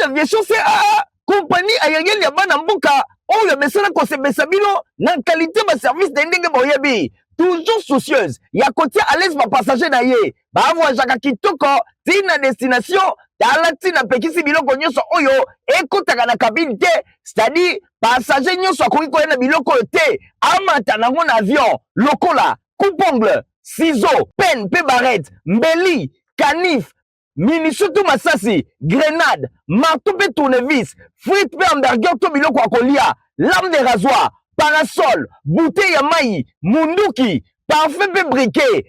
d'aviation CAA compagnie aérienne ya bana mboka oyo mesala kosebesa bino na qualité ba service de ndenge boyebi toujours soucieuse ya kotia à l'aise ba passager na ye ba voyagaka kitoko tina destination tala tina pekisi biloko nyonso oyo ekotaka na cabine te c'est-à-dire passager nyonso akoki koyena biloko te amata nango na avion lokola coupe-ongle ciseaux pen pe barrette mbeli canif mini surtout masasi grenade marteau pe tournevis frite pe hamburger to biloko ya kolia lame de rasoir parasol bouteille ya mai munduki parfum pe briquet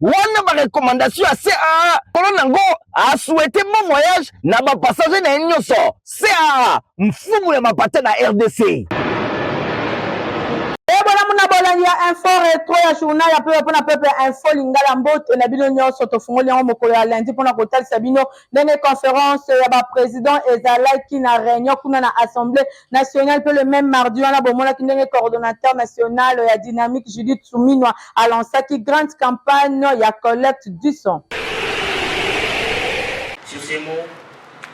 wana ba recommandation ya CAA kolo nango a souhaité bon voyage na ba passager na nyonso CAA mfumu ya mapata na RDC. Il y a info rétro ya journal ya peuple na peuple info lingala mbote na bino nyonso tofungoli yango mokolo ya lundi pona kotalisa bino ndenge conférence ya ba président ezalaki na réunion kuna na assemblée nationale pe le même mardi wana bomonaki ndenge coordonnateur national ya dynamique Judith Suminwa alancaki grande campagne ya collecte du sang. Sur ces mots,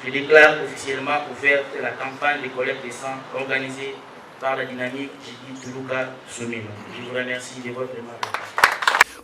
je déclare officiellement ouverte la campagne de collecte de sang organisée par la dynamique Judith Tuluka Soumino. Je vous remercie de votre aimable.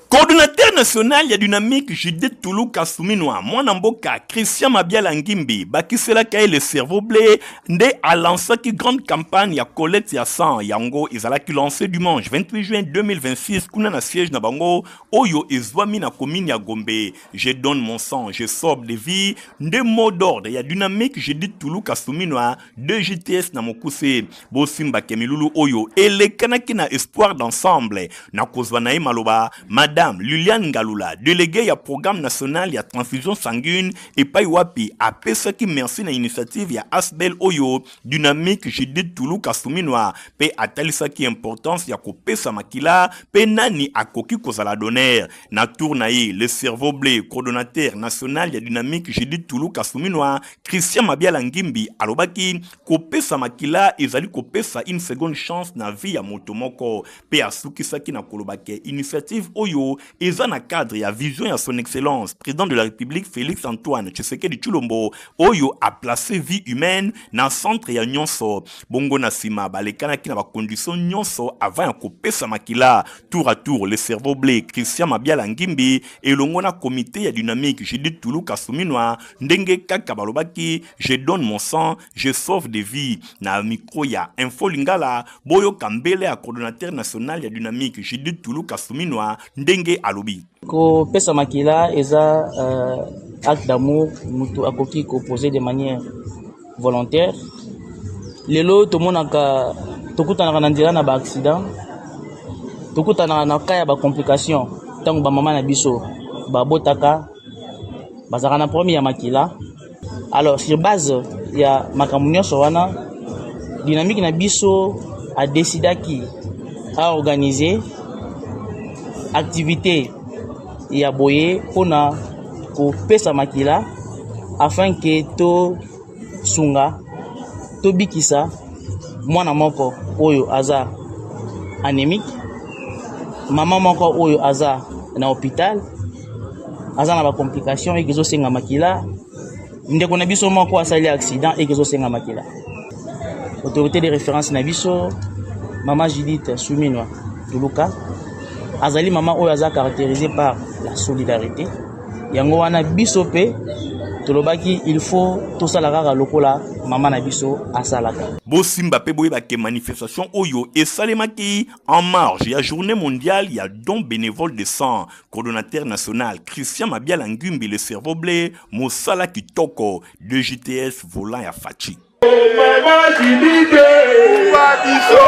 Coordonnateur national ya dynamique Judith Tuluka Souminoa mwana mboka Christian Mabiala Ngimbi bakisela kaye le cerveau blé nde a lancé qui grande campagne ya collecte ya sang yango ezalaki lancé dimanche 28 juin 2026 kuna na siège na bango oyo ezwami na commune ya Gombe. Je donne mon sang, je sauve des vies nde mot d'ordre ya dynamique Judith Tuluka Souminoa de JTS na mokuse bosimba kemilulu oyo elekanaki na espoir d'ensemble na kozwa na maloba Madame Liliane Galula, déléguée à programme national ya transfusion sanguine et paiwapi a pesaki merci na initiative ya Asbel Oyo dynamique Judith Tuluka Souminoa pe atalisaki importance ya kopesa makila pe nani akoki kozala donneur na tournaye le cerveau blé coordonnateur national ya dynamique Judith Tuluka Souminoa Christian Mabiala Ngimbi alobaki kopesa makila ezali kopesa une seconde chance na vie ya motomoko pe asukisaki na kolobake initiative Oyo eza na cadre ya vision ya son excellence président de la République Félix Antoine Tshisekedi Tshilombo oyo a placé vie humaine na centre ya nyonso bongo na sima balekanaki na ba condition nyonso avant ya kopesa makila tour à tour le cerveau blé Christian Mabiala Ngimbi elongo na comité ya dynamique Judith Tuluka Souminoa ndenge kaka balobaki je donne mon sang je sauve des vies na micro ya info lingala boyo kambele ya coordonnateur national ya dynamique Judith Tuluka Souminoa ndenge alobi ko pesa makila eza acte d'amour mutu akoki ko poser de manière volontaire lelo tomonaka tokutana na nzela na ba accident tokutana na kaya ba complication tango ba mama na biso ba botaka bazaka na premier ya makila alors sur base ya makamunyo so wana dynamique na biso a décidé qui a organisé activité ya boye pona ko pesa makila afin que to sunga to bikisa mwana moko oyo aza anémique mama moko oyo aza na hôpital aza na ba complication ekizo senga makila ndeko na biso moko asali accident ekizo senga makila autorité de référence na biso mama Judith Souminoa Tuluka azali mama oyo aza caractérisé par la solidarité yango wana biso pe tolobaki il faut tout ça la kaka lokola mama na biso asalaka bosimba pe boye ba ke manifestation oyo esalemaki en marge ya journée mondiale ya don bénévole de sang coordonnateur national Christian Mabiala Ngimbi le cerveau blé mosala kitoko de JTS volant ya Fachi mama Judith Wabiso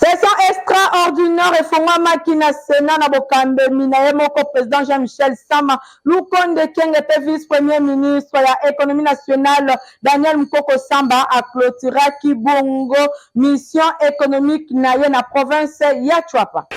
Session extraordinaire et fonga makina Sénat na bokambe minaye moko président Jean-Michel Sama Lukonde Kenge pe vice-premier ministre ya économie nationale Daniel Mukoko Samba a clôturé Kibongo mission économique na ye na province ya Chwapa.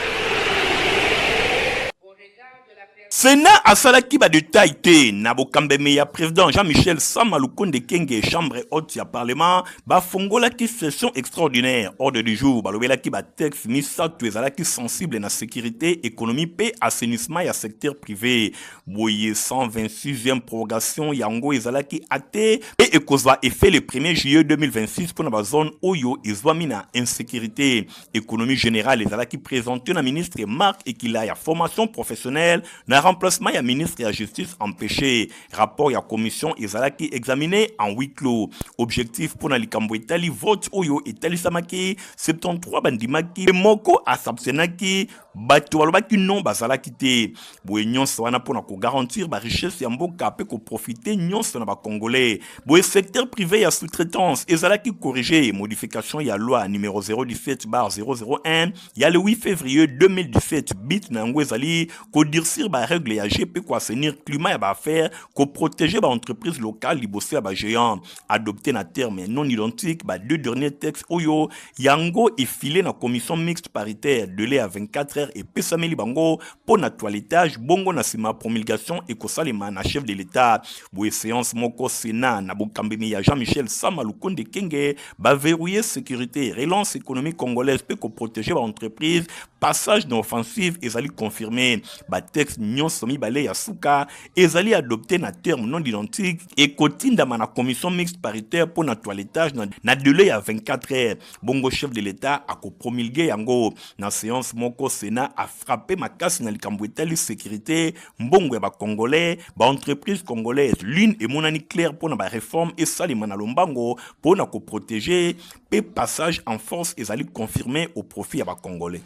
Sénat asalaki ba de taille na bokambeme ya président Jean-Michel Sama Lukonde Kenge chambre haute ya parlement ba fongola ki session extraordinaire ordre du jour ba lobela ki ba texte misatu ezalaki sensible na sécurité économie pe assainissement ya secteur privé boye 126e prorogation yango ezalaki ate pe ekozwa effet le 1er juillet 2026 pour na ba zone oyo ezwami na insécurité économie générale ezalaki présenté na ministre Marc Ekila ya formation professionnelle na remplacement ya ministre ya justice empêché rapport ya commission ezalaki examiné en huis clos objectif pour na likambo etali vote oyo etalisamaki 73 bandimaki moko asabsenaki bato balobaki non bazalaki te boye nyonso wana mpona kogarantir richesse ya mboka pe koprofite nyonso na bacongolais boye secteur privé ya sous-traitance ezalaki corrigé modification ya loi numéro 017/001 ya le 8 février 2017 bit na yango ezali kodircir règle ya GP ko assainir climat ya affaire ko protéger ba entreprise locale liboso ya ba géant adopté na terme non identique ba deux derniers textes oyo yango effilé na commission mixte paritaire délai à 24 heures et pesameli bango pour na toilettage bongo na sima promulgation et ko salema na chef de l'état boye séance moko Sénat na bokambemi ya Jean-Michel Sama Lukonde Kenge ba verrouiller sécurité relance économique congolaise pe ko protéger ba entreprise passage d'offensive ezali confirmé ba texte nyonso mibale ya suka ezali adopté na terme non identique et kotindama na commission mixte paritaire pour na toilettage na délai à 24 heures bongo chef de l'état a promulgué yango na séance moko Sénat a frappé makasi na likambo etali sécurité mbongo ya ba congolais ba entreprise congolaise l'une et monani clair pour na ba réforme et salima na lombango pour na ko protéger pe passage en force ezali confirmé au profit ya ba congolais.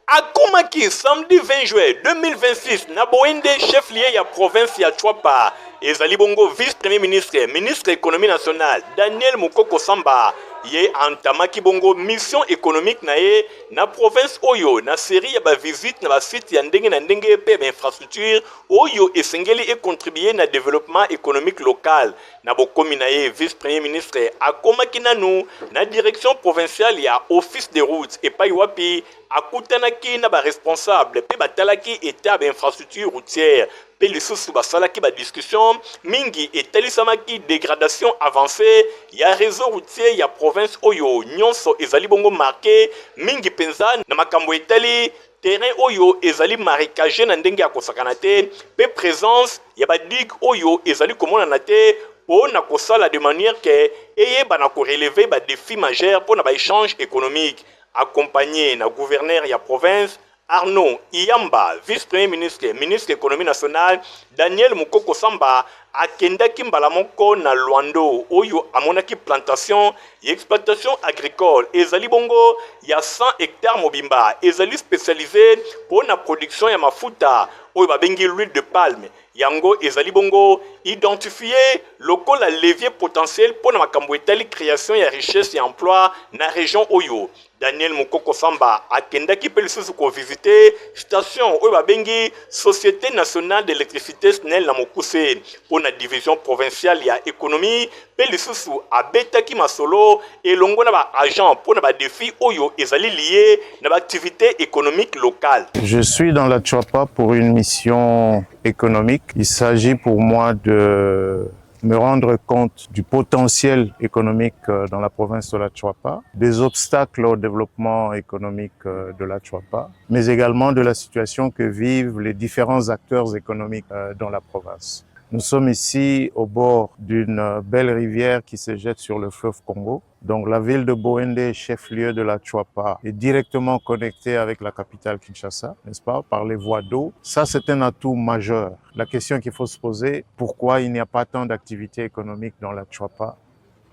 Akumaki samedi 20 juillet 2026 na Boende chef-lieu ya province ya Chwapa ezali bongo vice-premier ministre ministre économie nationale Daniel Mukoko Samba ye antamaki bongo mission économique na ye na province oyo na série ya ba visite na ba site ya ndenge na ndenge pe ba infrastructure oyo esengeli e contribuer na développement économique local na bokomi na ye vice-premier ministre akomaki nanu na direction provinciale ya office des routes et pa wapi akutanaki na ba responsable pe batalaki état ba infrastructure routière pe lisusu basalaki ba discussion mingi etalisamaki dégradation avancée ya réseau routier ya province oyo nyonso ezali bongo marqué mingi penza na makambo etali terrain oyo ezali marécagé na ndenge ya kosakana te pe présence ya ba digue oyo ezali komona te pour na kosala de manière que eyeba na ko relever ba défis majeurs pour na ba échange économique accompagné na gouverneur ya province Arnaud Iyamba, vice-premier ministre, ministre de l'économie nationale, Daniel Mukoko Samba, akendaki mbala moko na Luando, oyo amonaki plantation et exploitation agricole. Ezali bongo, ya 100 hectares mobimba. Ezali spécialisé pour la production ya mafuta, oyo babengi l'huile de palme. Yango ezali bongo, identifier local la levier potentiel pour la makambo etali création ya richesse et emploi na région oyo. Daniel Mukoko Samba akendaki pe lisusu ko visiter station oyo babengi Société nationale d'électricité SNEL na Mokuse pour la division provinciale ya économie pe lisusu abetaki masolo elongo na ba agent pour na ba défi oyo ezali lié na ba activité économique locale. Je suis dans la Chwapa pour une mission économique. Il s'agit pour moi de me rendre compte du potentiel économique dans la province de la Chwapa, des obstacles au développement économique de la Chwapa, mais également de la situation que vivent les différents acteurs économiques dans la province. Nous sommes ici au bord d'une belle rivière qui se jette sur le fleuve Congo. Donc la ville de Boende, chef-lieu de la Chwapa, est directement connectée avec la capitale Kinshasa, n'est-ce pas, par les voies d'eau. Ça, c'est un atout majeur. La question qu'il faut se poser, pourquoi il n'y a pas tant d'activités économiques dans la Chwapa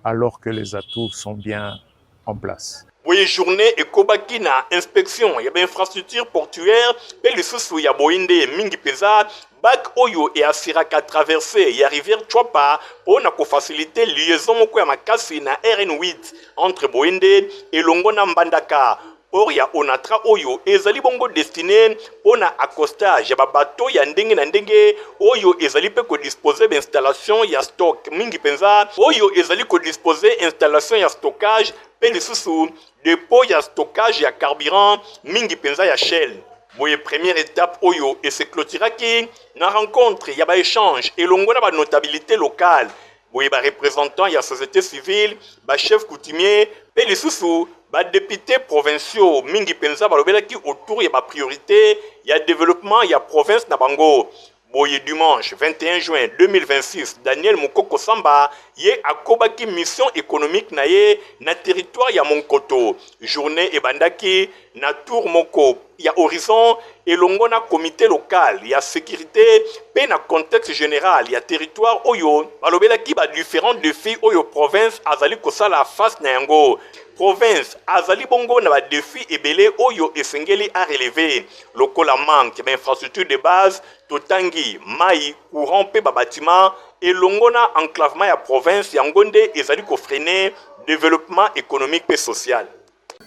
alors que les atouts sont bien en place? Oui, journée ekobaki na inspection ya infrastructure portuaire pe lisusu ya Boende mingi peza bac oyo et asiraka traversée ya rivière Chwapa pour na ko faciliter liaison moko ya makasi na RN8 entre Boende et Longona Mbandaka. Or ya onatra oyo ezali bongo destiné pona accostage ya babato ya ndenge na ndenge oyo ezali pe ko disposer d'installation ya stock mingi penza oyo ezali ko disposer installation ya stockage pe lisusu dépôt ya stockage ya carburant mingi penza ya Shell. Boye première étape oyo et se clôturaki na rencontre ya ba échange et longo na ba notabilité locale. Boye ba représentant ya société civile, ba chef coutumier, pe lisusu ba député provinciaux mingi penza ba lobelaki autour ya ba priorité ya développement ya province na bango. Boye dimanche 21 juin 2026, Daniel Mukoko Samba ye akobaki mission économique na ye na territoire ya Monkoto. Journée ebandaki na tour moko ya horizon elongo na comité local ya sécurité pe na contexte général ya territoire oyo balobelaki ba différents défis oyo province azali kosala face na yango. Province azali bongo na ba défi ebele oyo esengeli a relever lokola manque d'infrastructure de base totangi mai courant pe ba bâtiment elongo na enclavement ya province yango nde ezali ko freiner développement économique pe social.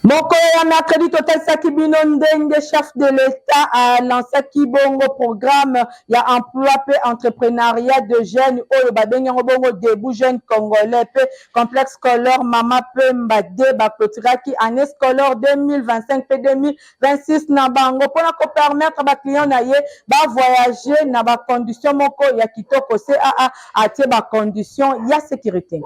Moko ya mercredi totalaki bino ndenge chef de l'État a lancé bongo programme ya emploi pe entrepreneuriat de jeunes oyo babengi yango bongo debout jeune congolais pe complexe scolaire Mama Pemba de baklotiraki année scolaire 2025 pe 2026 na bango pona ko permettre ba client na ye ba voyager na ba condition moko ya kitoko CAA atie ba condition ya sécurité.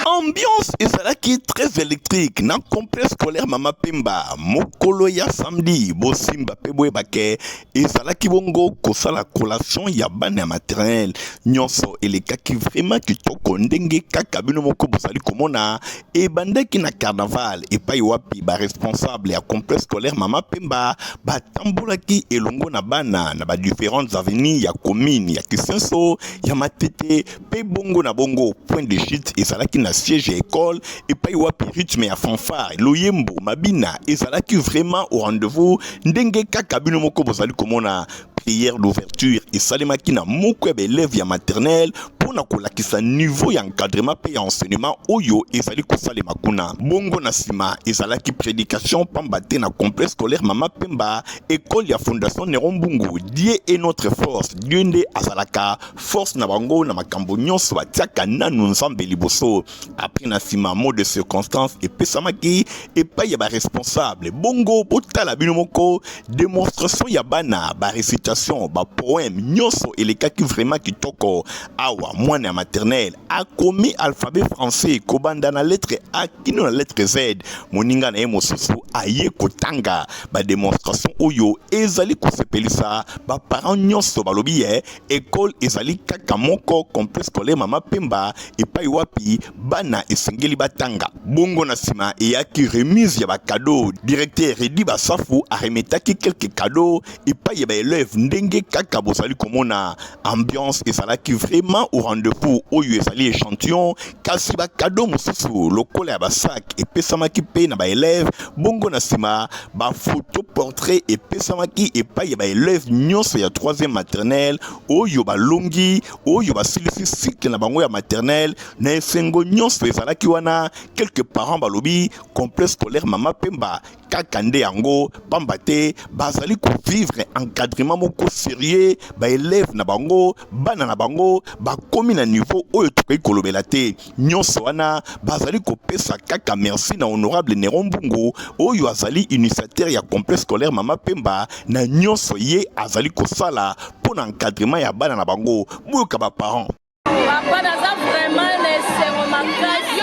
Ambiance ezalaki très électrique na complexe scolaire Mama Pemba mokolo ya samedi bosimba pe boyebake ezalaki bongo kosala collation ya bana ya maternelle nyonso elekaki vraiment kitoko ndenge kaka bino moko bozali komona ebandaki na carnaval epai wapi ba responsable ya complexe scolaire Mama Pemba batambolaki elongo na bana na ba différentes avenues ya commune ya Kisenso ya Matete pe bongo na bongo point de chute ezalaki na siège ya école et pas wapi rythme ya fanfare loyembo mabina ezalaki vraiment au rendez-vous ndenge kaka bino moko bozali komona prière d'ouverture et salemaki na moko ya élève ya maternelle pona kolakisa niveau ya encadrement pe ya enseignement oyo ezali kosalema kuna bongo na sima ezalaki prédication pamba te na complexe scolaire Mama Pemba école ya fondation Néron Mbungu Dieu est notre force Dieu nde azalaka force na bango na makambo nyonso batiaka nanu nzambe liboso après na sima mot de circonstance epesamaki epai ya ba responsable bongo botala bino moko démonstration ya bana ba récitation ba poème nyonso elekaki vraiment kitoko awa mwana ya maternelle a commis alphabet français kobanda na lettre A kino na lettre Z moninga na ye mosusu aye kotanga ba démonstration oyo ezali kosepelisa ba parents nyonso balobi école ezali kaka moko complexe scolaire Mama Pemba epai wapi bana esengeli batanga bongo na sima eyaki remise ya ba cadeau directeur Redi Basafu aremetaki quelques cadeaux epai ya ba élève ndenge kaka bozali komona ambiance ezalaki vraiment au rendez-vous oyo ezali échantillon kasi ba cadeau mosusu lokola ya ba sac epesamaki pe na ba élève bongo na sima ba photo portrait epesamaki epai ya ba élève nyonso ya 3e maternelle oyo balongi oyo basilisi cycle na bango ya maternelle na esengo nyonso ezalaki wana quelques parents balobi complexe scolaire Mama Pemba kaka nde yango pamba te bazali ko vivre encadrement moko sérieux ba élève na bango bana na bango bakomi na niveau oyo tokoki kolobela te nyonso wana bazali kopesa kaka merci na honorable Néron Mbungu oyo azali initiateur ya complexe scolaire Mama Pemba na nyonso ye azali kosala pour encadrement ya bana na bango boyoka ba parents papa naza vraiment lesengo makasi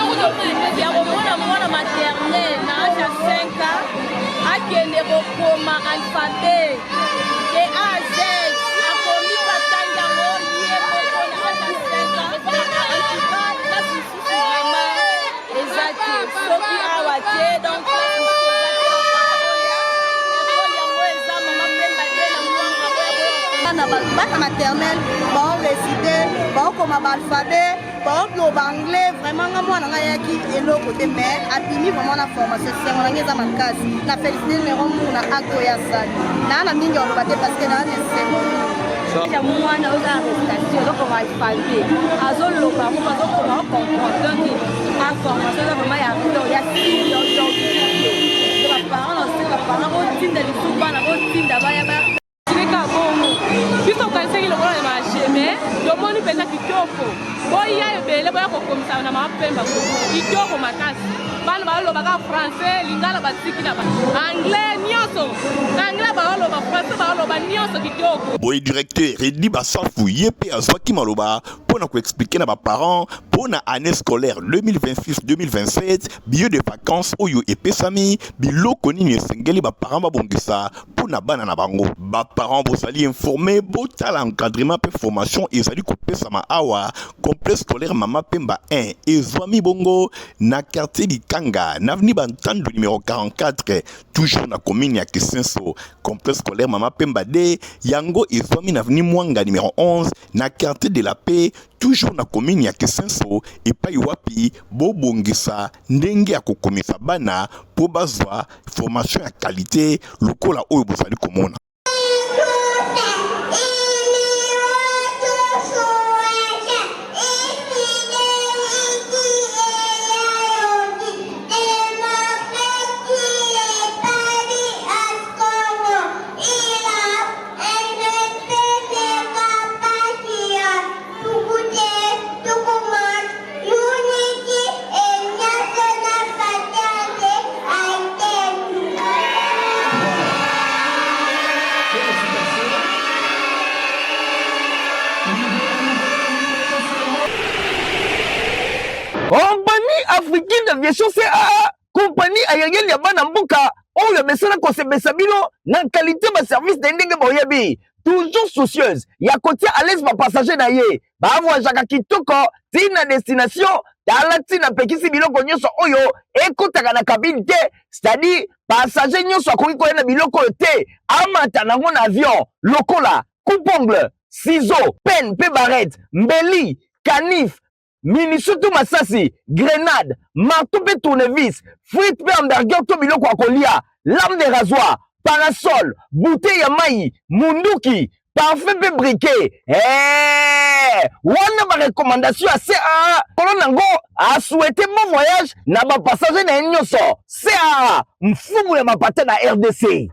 ya komona mwana maternelle na age ya 5 ans akende kokoma alphabet de A à Z akomi patanga yango ye moko na age ya 5 ans antuka kasi susu vraiment eza te soki awa te donc yango eza Mama Pemba te na mwanga bana maternelle baoreside baokoma baalphabet baoloba anglais vraiment nga mwana ngai yaki eloko te mais abimi vraiment na formation sengo nange eza makasi na félicité Néron Mbungu na acte oyo asali naa na mingi aloba te parce que naa na esengo mwana oza arrestation azokoma alphabet azoloba moko azokoma ocomprendre donc information eza vraiment ya to ya baparent aussi baparent botinda lisusu bana botinda baya tireka bongo biso okanisaki lokola na macheme tomoni mpenza kitoko boya ebele boya kokomisa na mapemba kitoko makasi bana balobaka français lingala batiki na anglais nyonso na anglais baloba français baloba nyonso kitoko boye directeur Redi Basafu yepe azwaki maloba pona ko expliquer na ba parents pona année scolaire 2026-2027 billet de vacances oyo epesami biloko nini esengeli ba parents babongisa pona bana na bango ba parents bozali informé botala encadrement pe formation ezali kopesa ma awa complexe scolaire Mama Pemba 1 ezwami bongo na quartier Kanga, n'avenue Bantando numéro 44, toujours na commune ya Kisenso, complexe scolaire Mama Pemba D, Yango et Zwami n'avenue Mwanga numéro 11, na quartier de la paix, toujours na commune ya Kisenso, et pa wapi, bobongisa, ndenge ya kokomisa bana, po bazwa, formation ya qualité, lokola oyo bozali komona. Compagnie africaine d'aviation CAA, compagnie aérienne ya bana mboka oyo mesana kosebesa bino na qualité ba service ndenge boyebi toujours soucieuse ya kotia à l'aise ba passager na ye ba voyagaka kitoko tina destination tala tina pekisi biloko nyonso oyo ekotaka na cabine te, c'est-à-dire passager nyonso akoki koyena biloko te amata nango na avion lokola coupe-ongle, ciseaux, pen pe barrette, mbeli, canif, Minisutu Masasi, grenade, marteau pe tournevis, frites pe hamburger to biloko akolia, lame de rasoir, parasol, bouteille ya mai, munduki, parfum pe briquet. Wana ba recommandation à CAA, kono nango a souhaité bon voyage na ba passager na nyonso. CAA, mfumu ya mapata na RDC.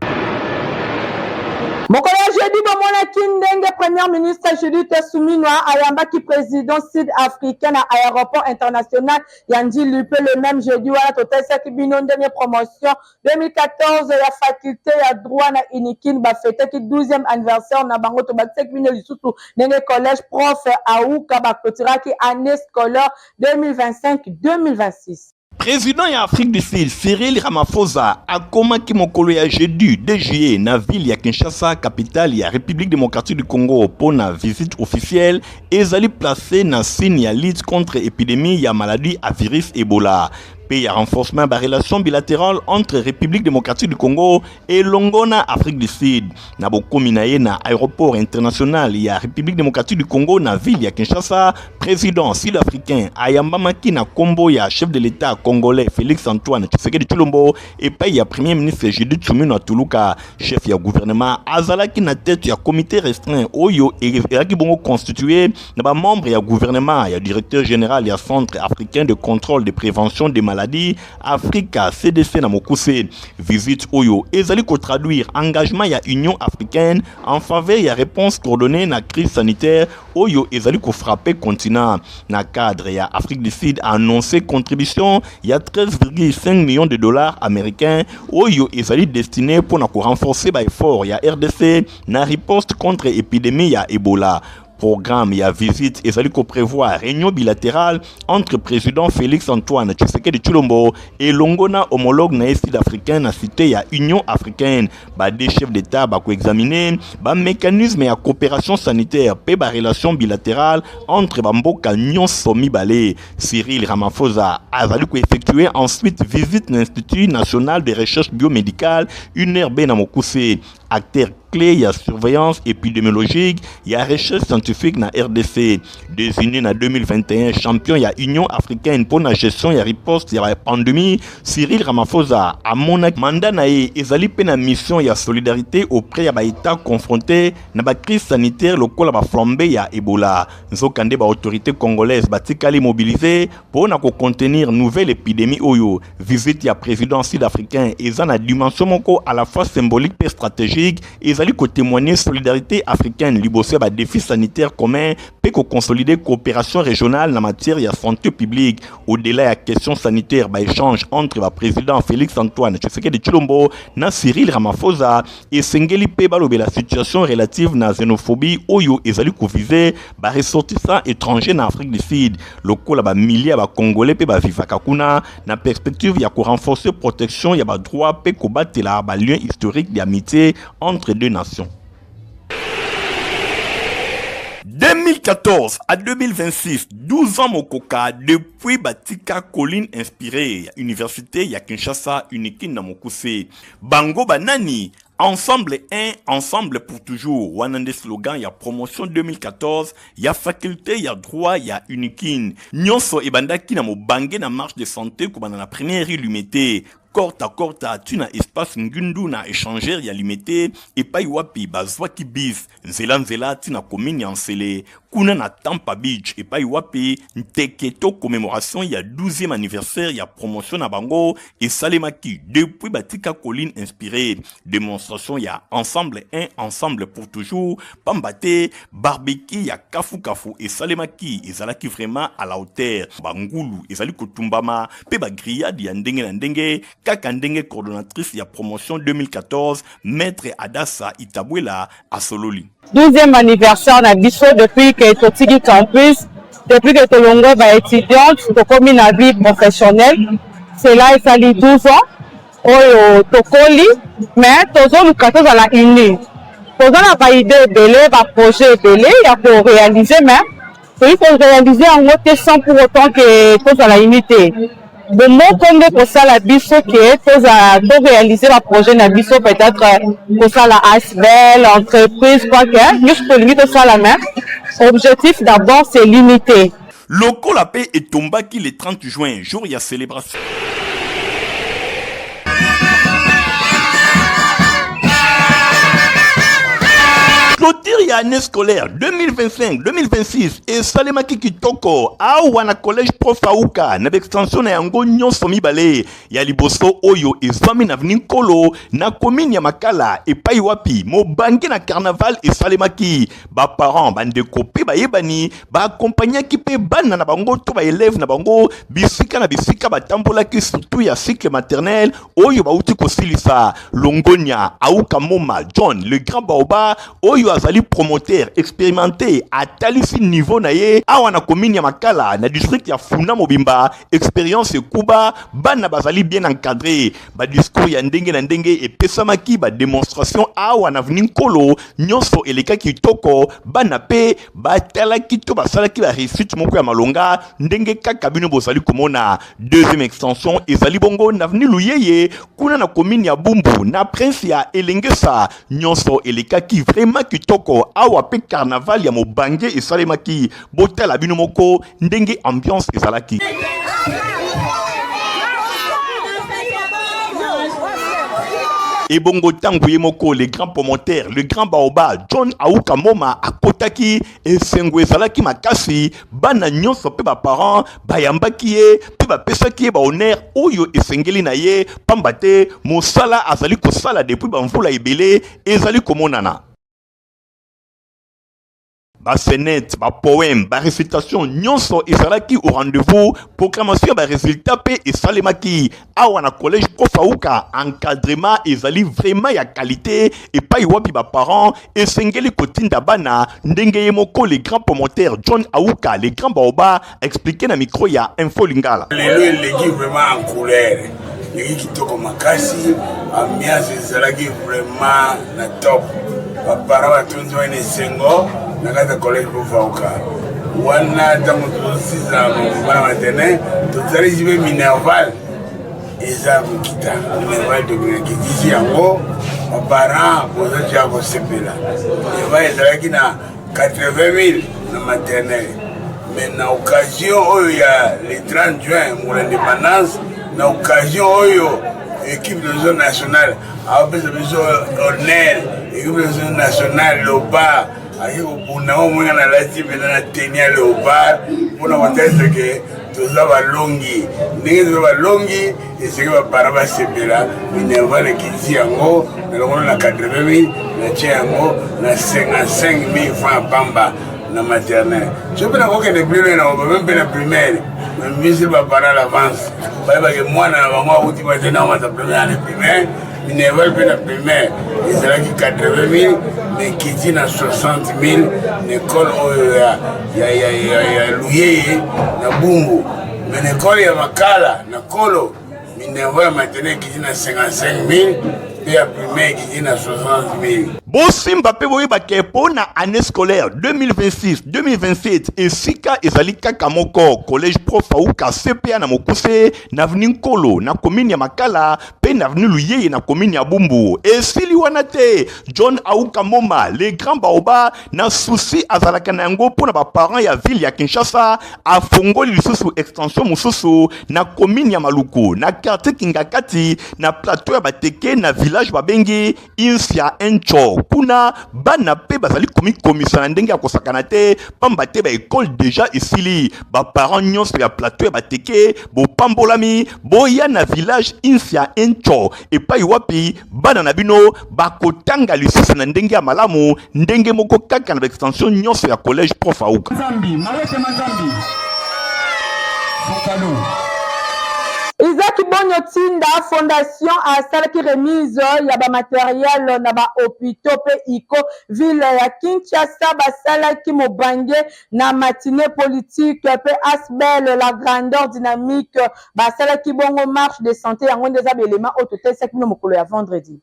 Mokolo jeudi bomonaki ndenge premier ministre Judith Suminwa ayambaki président sud-africain à aéroport international Yandi Lupe le même jeudi wana totalisaki bino ndenge promotion 2014 ya faculté ya droit na Inikin bafetaki 12e anniversaire na bango tobakisaki bino lisusu ndenge collège prof Aouka baklotiraki année scolaire 2025-2026. Président ya Afrique du Sud, Cyril Ramaphosa, akomaki mokolo ya jeudi 2 juillet na ville ya Kinshasa, capitale ya République démocratique du Congo pour na visite officielle ezali placé na signe ya lutte contre épidémie ya maladie à virus Ebola. Il y a renforcement de la relation bilatérale entre République démocratique du Congo et Longona, Afrique du Sud. Na boko minaye na aéroport international ya République démocratique du Congo na ville ya Kinshasa, président sud-africain Ayamba Maki na kombo ya chef de l'État congolais Félix Antoine Tshisekedi Tshilombo et pa ya premier ministre Judith Suminwa Tuluka, chef ya gouvernement azalaki na tête ya comité restreint oyo ezalaki bongo constitué na ba membre ya gouvernement ya directeur général ya centre africain de contrôle de prévention des maladies Africa CDC na mokuse. Visite oyo ezali ko traduire engagement ya Union africaine en faveur ya réponse coordonnée na crise sanitaire oyo ezali ko frapper continent. Na cadre ya Afrique du Sud a annoncé contribution ya 13,5 millions de dollars américains oyo ezali destiné pour na ko renforcer ba effort ya RDC na riposte contre épidémie ya Ebola. Programme et à visite et ko prévoir réunion bilatérale entre président Félix Antoine Tshisekedi Tshilombo et Longona homologue na sud-africain na cité ya Union africaine. Ba des chefs d'État ba ko examiner ba mécanisme ya coopération sanitaire pe ba relation bilatérale entre ba mboka nyonso mibale. Cyril Ramaphosa azali ko effectuer ensuite visite na Institut national de recherche biomédicale UNRB na Mokuse. acteur clé, il y a surveillance épidémiologique, il y a recherche scientifique na RDC. Désigné en 2021 champion, il y a Union africaine pour la gestion, il y a riposte, il y a pandémie. Cyril Ramaphosa a mon mandat nae ezali pe na mission, il y a solidarité auprès ya ba état confronté na ba crise sanitaire lokola ba flambé ya Ebola. Nzokande ba autorité congolaise batikali mobilisé pour na ko contenir nouvelle épidémie oyo. Visite ya président sud-africain eza na dimension moko à la fois symbolique et stratégique. Ezali ko témoigner solidarité africaine liboso ba défi sanitaire commun pe ko consolider coopération régionale en matière de santé publique. Au-delà de la question sanitaire, échange entre le président Félix Antoine Tshisekedi Tshilombo na Cyril Ramaphosa et Sengeli Pebalobe la situation relative à la xénophobie oyo ezali ko viser ressortissants étrangers en Afrique du Sud. Lokola ba milliers ba Congolais pe ba vivaka kuna na perspective ya ko renforcer protection ya ba droit pe ko batela ba lien historique d'amitié entre deux nations. 2014 à 2026, 12 ans mokoka depuis batika colline inspirée université ya Kinshasa unique na mokuse. Bango banani ensemble un, ensemble pour toujours. Wanande slogan ya promotion 2014, ya faculté, ya droit, ya unikin. Nyonso ebandaki na mobange na marche de santé kubana na première illuminité. Korta tu na espace ngundu na échanger ya limité et pas wapi bazwaki bis nzela tina commune ya Nsele kuna na Tampa Beach et pas wapi nteketo commémoration ya 12e anniversaire ya promotion na bango et salemaki depuis batika colline inspirée démonstration ya ensemble un ensemble pour toujours pambate barbecue ya kafu et salemaki ezalaki vraiment à la hauteur bangulu ezali kotumbama pe ba grillade ya ndenge na ndenge. Kakandenge coordonnatrice de la promotion 2014, Maître Adassa Itabwela à Sololi. 12e anniversaire na biso depuis que Totigi Campus, depuis que Tolongo va étudiante, Tokomi na vie professionnelle. Cela est sali 12 ans. Oyo Tokoli, mais Tozo Lukato à la uni. Tozo n'a pas idée belé, pas projet belé, il y a pour réaliser même. Il faut réaliser en haute sans pour autant que Tozo à la unité. De mon côté, pour ça, la biso qui est pour réaliser le projet na biso peut-être pour ça la ASBL, entreprise, quoi que, nous je peux limiter ça la même. Objectif d'abord, c'est limiter. Loko la paix est tombaki le 30 juin, jour il y a célébration. Clôture ya année scolaire 2025-2026 et Salemaki Kitoko awana collège prof Aouka na extension na yango nyonso mibale ya liboso oyo ezwami na avenue Nkolo na commune ya Makala et pai wapi mobange na carnaval et Salemaki ba parents bandeko pe ba yebani ba accompagnaki pe bana na bango to ba élève na bango bisika na bisika batambolaki surtout ya cycle maternel oyo ba uti kosilisa Longonia Aouka Moma John le grand baoba oyo azali promoteur expérimenté à talisi niveau na ye awana commune ya Makala na district ya Funa Mobimba expérience Kuba bana bazali bien encadré ba discours ya ndenge na ndenge et pesamaki ba démonstration awana avenue Nkolo nyonso eleka kitoko bana pe batalaki to basalaki ba réussite moko ya malonga ndenge kaka bino bozali komona deuxième extension ezali bongo na avenue Luyeye kuna na commune ya Bumbu na prince ya Elengesa nyonso eleka ki vraiment kitoko awa pe carnaval ya mobange et salemaki botala bino moko ndenge ambiance ezalaki. Et bongo tanguye moko le grand promoteur le grand baoba John Aouka Moma akotaki et sengwe zalaki makasi bana nyonso pe ba parents bayambaki ye pe ba pesaki ye ba honneur oyo esengeli na ye pambate mosala azali kosala depuis ba mvula ebele ezali komonana. Ba senet, ba poème, ba récitation, nyonso ezalaki au rendez-vous, proclamation ba résultat pe et salemaki. Awana collège prof Aouka, encadrement ezali vraiment ya qualité et pas iwapi ba parents et sengeli kotinda bana ndenge yemoko les grands promoteurs John Aouka, les grands baoba expliqué na micro ya Info Lingala. Lelo legi vraiment en couleur. Legi kitoko makasi, ambiance ezalaki vraiment na top. Ba parents batunzi wa nesengo. Nakata collège pour Fauka. Wana tango tusiza mwana matene, tuzali jibe minerval. Eza mukita. Minerval de Grenaki. Ici yango, baparent boza tia kosepela eva ezalaki na 80 000 na maternelle. Mais na occasion oyo ya le 30 juin pour l'indépendance, na occasion oyo équipe de zone nationale apesa biso honneur, équipe de zone nationale Léopard aki kobunda o mwenga na lati pena na tenia Léopard mpona kotesa ke toza balongi ndenge toza balongi eseke bapara basepela minerval ekiti yango na longono na 80 000 natie yango na 55 000 francs pamba na maternelle. Je peux n'avoir que des plus loin, même pas la primaire, même si ma parole avance. Parce que moi, dans ma route, je vais dans ma première année primaire, ils ne veulent pas la primaire. Ils sont là qui 80 000, mais qui dit dans 60 000, l'école, il y a loué, na Bumbu. Mais l'école, il y a Makala, na Kolo, ils ne veulent maintenant qui dit dans 55 000. Et la primaire qui dit dans 60 000. Bosimba pe boye bakepo na année scolaire 2026-2027 esika ezali kaka moko collège prof auka CPA na mokuse na avenue Nkolo na commune ya Makala pe na avenue Luyeye na commune ya Bumbu esili wana te John Auka Moma les grands baoba na souci azalaka na yango pona ba parents ya ville ya Kinshasa afongoli lisusu extension mususu na commune ya Maluku na quartier Kingakati na plateau ya Bateke na village babengi Insia Encho kuna bana pe bazali komisa na ndenge ya kosakana te pamba te ba école déjà esili ba parents nyonso ya plateau ya Bateke bo pambolami boya na village Insia Encho epai wapi bana na bino bakotanga lisusu na ndenge ya malamu ndenge moko kaka na extension nyonso ya collège prof auka Zambi Marete Mazambi Sokalo Isaac Bonyo Tinda Fondation asalaki remise ya ba matériel na ba hôpitaux pe iko ville ya Kinshasa basalaki mobange na matinée politique pe asbel la grandeur dynamique basalaki bongo marche de santé yango ndeza belema ototesaki no mokolo ya vendredi.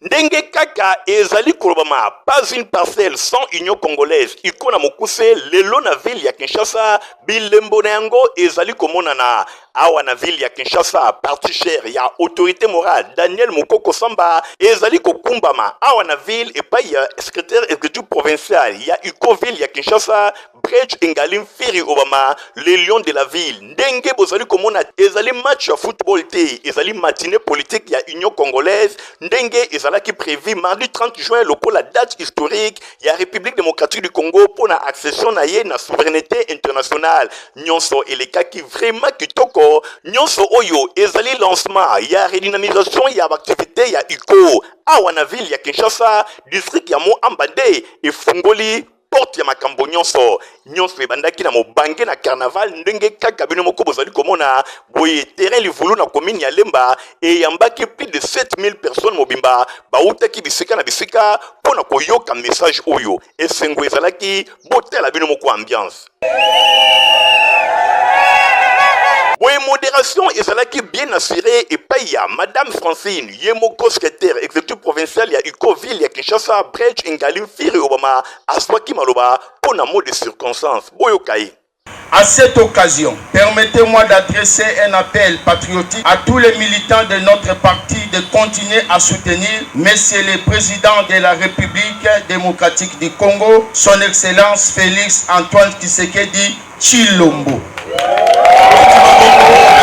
Ndenge kaka ezali kolobama pas une parcelle sans union congolaise ikona mokuse lelo na ville ya Kinshasa bilembo na yango ezali komonana awa na ville ya Kinshasa parti cher ya autorité morale Daniel Mukoko Samba ezali kokumbama awa na ville epai ya secrétaire exécutif provincial ya iko ville ya Kinshasa Bridge Engalim Firi Obama les lions de la ville ndenge bozali komona ezali match ya football te ezali matinée politique ya union congolaise ndenge ezalaki prévu mardi 30 juin lokola date historique ya République démocratique du Congo pour la accession na ye na souveraineté internationale nyonso elekaki vraiment kitoko nyonso oyo ezali lancement ya redynamisation ya activité ya iko awa na ville ya Kinshasa district ya Moambande efungoli porte ya makambo nyonso ebandaki na mobange na carnaval ndenge kaka bino moko bozali komona boye terrain livulu na commune ya Lemba eyambaki plus de 7000 personnes mobimba bautaki bisika na bisika pona koyoka message oyo esengo ezalaki botela bino moko ambiance. Boye modération ezalaki bien assuré et paya Madame Francine Yemoko secrétaire exécutif provincial ya Uko ville ya Kinshasa Bridge Engalim Firi Obama aswaki maloba pour un mot de circonstance boyokai. À cette occasion, permettez-moi d'adresser un appel patriotique à tous les militants de notre parti de continuer à soutenir Monsieur le Président de la République démocratique du Congo, Son Excellence Félix Antoine Tshisekedi Tshilombo.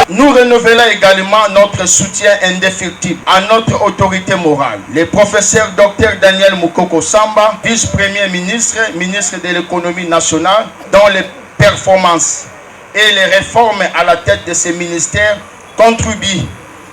Nous renouvelons également notre soutien indéfectible à notre autorité morale, le professeur Dr Daniel Mukoko Samba, vice-premier ministre, ministre de l'économie nationale, dont les performances et les réformes à la tête de ces ministères contribuent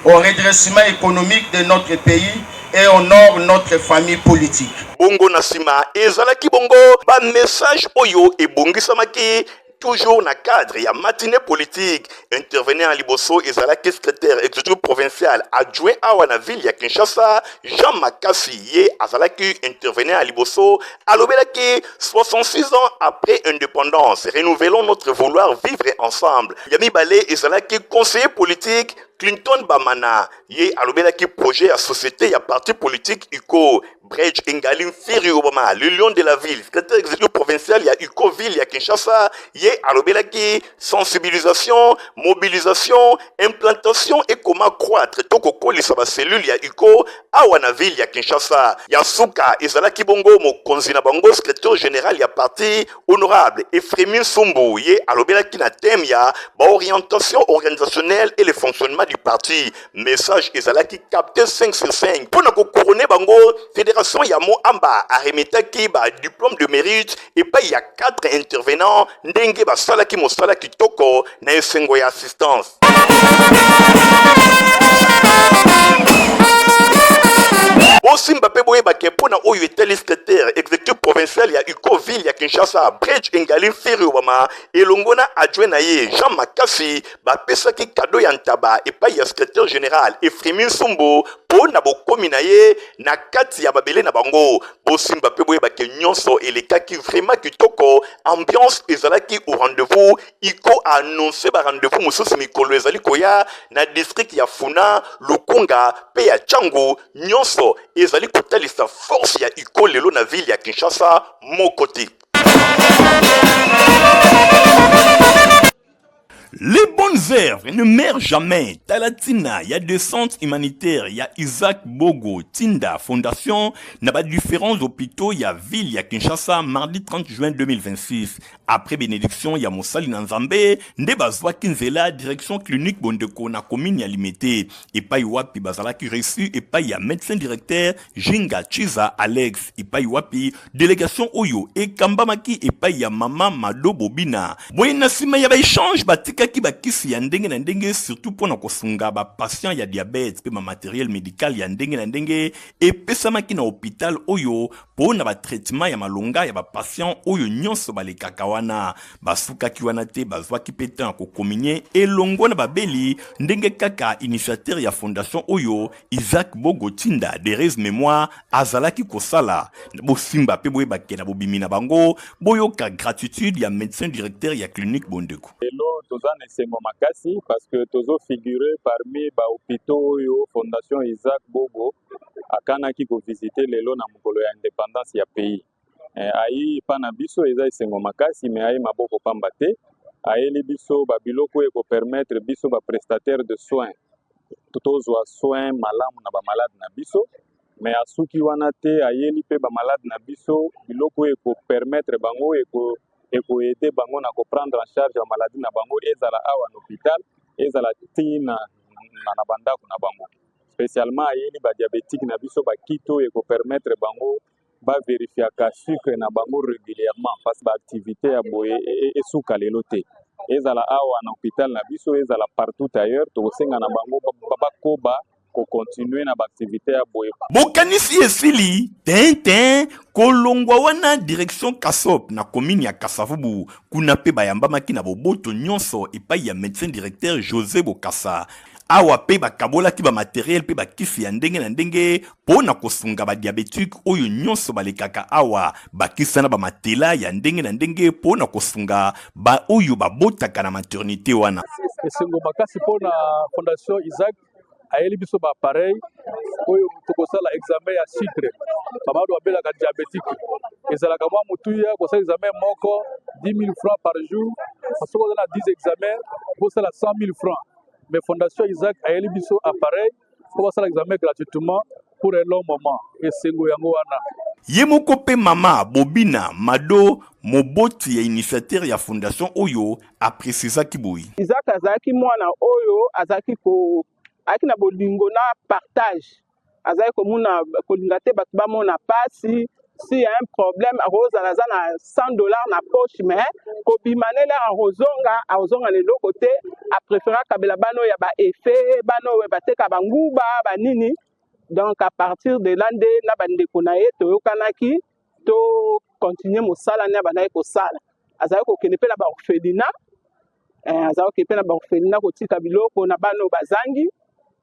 au redressement économique de notre pays et honorent notre famille politique. Bongo Nasima, ezalaki bongo, ba message oyo et bongisamaki. Toujours na cadre ya matinée politique intervenant à Liboso ezalaki secrétaire exécutif provincial adjoint awa na ville ya Kinshasa Jean Makasi ye azalaki intervenant à Liboso alobelaki 66 ans après indépendance renouvelons notre vouloir vivre ensemble Yami Balé ezalaki conseiller politique Clinton Bamana ye alobela ki projet ya société ya parti politique UCO Bridge Engali Mfiri Obama le lion de la ville secrétaire exécutif provincial ya UCO ville ya Kinshasa ye alobela ki sensibilisation mobilisation implantation et comment croître toko kolisa ba cellule ya UCO awa na ville ya Kinshasa ya suka ezala ki bongo mokonzi na bango secrétaire général ya parti honorable Ephraim Sumbu ye alobela ki na thème ya ba orientation organisationnelle et le fonctionnement du parti. Message ezalaki capté 5 sur 5. Pour nous couronner bango, fédération Yamo Amba a remetaki ba diplôme de mérite et pas il y a 4 intervenants ndenge ba salaki mosala kitoko na esengo ya assistance. Osimba pe boye bake pona oyo eteli secrétaire exécutif provincial ya UCO ville ya Kinshasa Bridge Engali Mfiri Obama elongona adjoint na ye Jean Makasi bapesaki cadeau ya ntaba epai ya secrétaire général Ephraim Sumbu pona bokomi na ye na kati ya babele na bango. Bosimba pe boye bake nyonso elekaki vraiment kitoko, ambiance ezalaki au rendez-vous. UCO a annoncé ba rendez-vous mosusu mikolo ezali koya na district ya Funa, Lukunga pe ya Changu nyonso ezali kotalisa force ya UCO lelo na ville ya Kinshasa mokoti. Les bonnes œuvres ne meurent jamais. Talatina, il y a des centres humanitaires, il y a Isaac Bogo, Tinda, Fondation, il y a différents hôpitaux, il y a ville, il y a Kinshasa, mardi 30 juin 2026. Après bénédiction, il y a Moussali Nanzambe, Ndebazwa Kinzela, direction clinique Bondeko, na commune limité. Et pas Iwapi Bazala qui reçu, et pas il y a médecin directeur, Jinga Chiza Alex, et pas Iwapi, délégation Oyo, et Kambamaki, et pas il y a Mama Mado Bobina. Boyena Sima, il y a échange, batika ki bakisi ya ndenge na ndenge surtout pour na kosunga ba patient ya diabète pe ma matériel médical ya ndenge na ndenge et pesamaki na hôpital oyo pour na ba traitement ya malonga ya ba patient oyo nyonso ba le kakawana basuka ki wana te bazwa ki petan ko kominye elongo na babeli ndenge kaka initiateur ya fondation oyo Isaac Bogo Tinda Derez mémoire azalaki kosala bosimba pe boye bakena bobimi na bango boyoka gratitude ya médecin directeur ya clinique Bondeko. Toza nesengo makasi parce que tozo figurer parmi ba hôpitaux yo fondation Isaac Bogo akanaki ko visiter lelo na mokolo ya indépendance ya pays. Ayi pana biso eza esengo makasi mais ayi maboko pamba te ayeli biso ba biloko eko permettre biso ba prestataire de soins tozwa soins malamu na ba malade na biso mais asuki wana te ayeli pe ba malade na biso biloko eko permettre bango eko aider bango na ko prendre en charge la maladie na bango ezala awa na hôpital ezala tina na bandako na bango spécialement ayeli ba diabétique na biso ba kito eko permettre bango ba vérifier ka sucre na bango régulièrement parce ba activité ya boye et suka lelo te ezala awa na hôpital na biso ezala partout ailleurs to senga na bango bakoba ko continuer na activité ya boye bokanisi esili ten kolongwa wana direction Kasop na commune ya Kasavubu kuna pe bayambamaki na boboto nyonso epai ya médecin directeur José Bokassa awa pe bakabola ki ba matériel pe bakisi ya ndenge na ndenge pona kosunga ba diabétique oyo nyonso balekaka awa bakisa na ba matela ya ndenge na ndenge pona kosunga ba oyo babotaka na maternité wana esengo makasi pona fondation Isaac ayeli biso ba appareil oyo tokosala examen ya sucre babado babelaka diabétique ezalaka mwa mutuya kosala examen moko 10 000 francs par jour soko ozala 10 examen kosala 100 000 francs mais fondation Isaac ayeli biso appareil po basala examen gratuitement pour un long moment esengo yango wana ye moko pe mama Bobina Mado moboti ya initiateur ya fondation oyo aprécisaki boyi Isaac azalaki mwana oyo azalaki ko aki na bolingo na partage azali komuna kolinga te bato bamona pasi si un problème akozala za na $100 na poche mais kobimanela azonga leloko te apréféra kabela bano ya ba effet bano bateka banguba banini donc à partir de l'année na bandeko na ye toyokanaki to continuer mosala na bandaki kosala azali kokende pe na ba orphelinat azali kokende pe na ba orphelinat kotika biloko na bano bazangi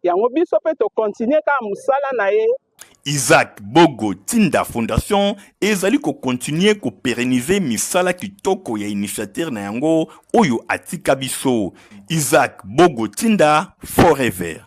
yango biso pe to continuer ka musala na ye Isaac Bogo Tinda Fondation ezali ko continuer ko pérenniser misala kitoko ya initiateur na yango oyo atika biso. Isaac Bogo Tinda forever.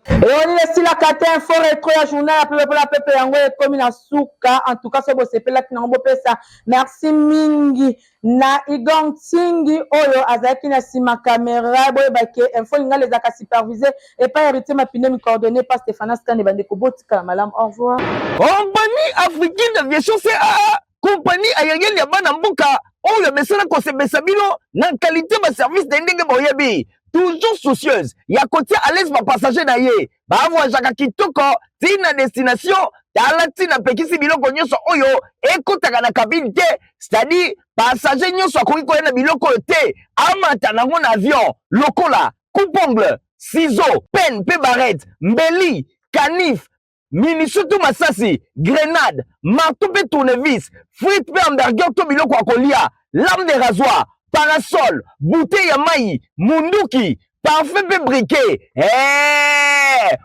Et on est là kate info rétro ya journal ya pepe la pepe yango ekomi na suka. En tout cas so bo sepela ki na ngombo pesa. Merci mingi na Igong Tingi oyo azaki na sima caméra boye bake info linga les aka superviser et pas hérité ma pine mi coordonné par Stéphane Skane bande ko botika malam. Au revoir. Compagnie africaine d'aviation CA, compagnie aérienne ya bana mboka oyo mesana ko sebesa bino na qualité ba service ndenge boyebi. Toujours soucieuse, ya kotia à l'aise ma passager na ye. Ba voyagaka kitoko, tina destination, tala tina pekisi biloko nyonso oyo, ekotaka na cabine te, c'est-à-dire passager nyonso akoki koya na biloko te, amata nango na avion, lokola, coupe-ongle, ciseaux, pen, pe barrette, mbeli, canif, minisutu masasi, grenade, marteau pe tournevis, frite pe hamburger to biloko akolia, lame de rasoir, parasol, bouteille ya mai, munduki, parfum pe briquet.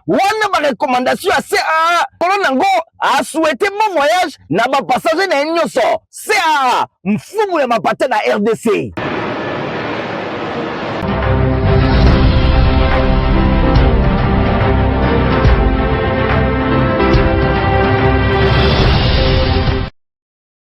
Wana ma recommandation à CA. Kolonango a souhaité bon voyage na ba passager na nyoso. CA, mfumu ya mapate na RDC.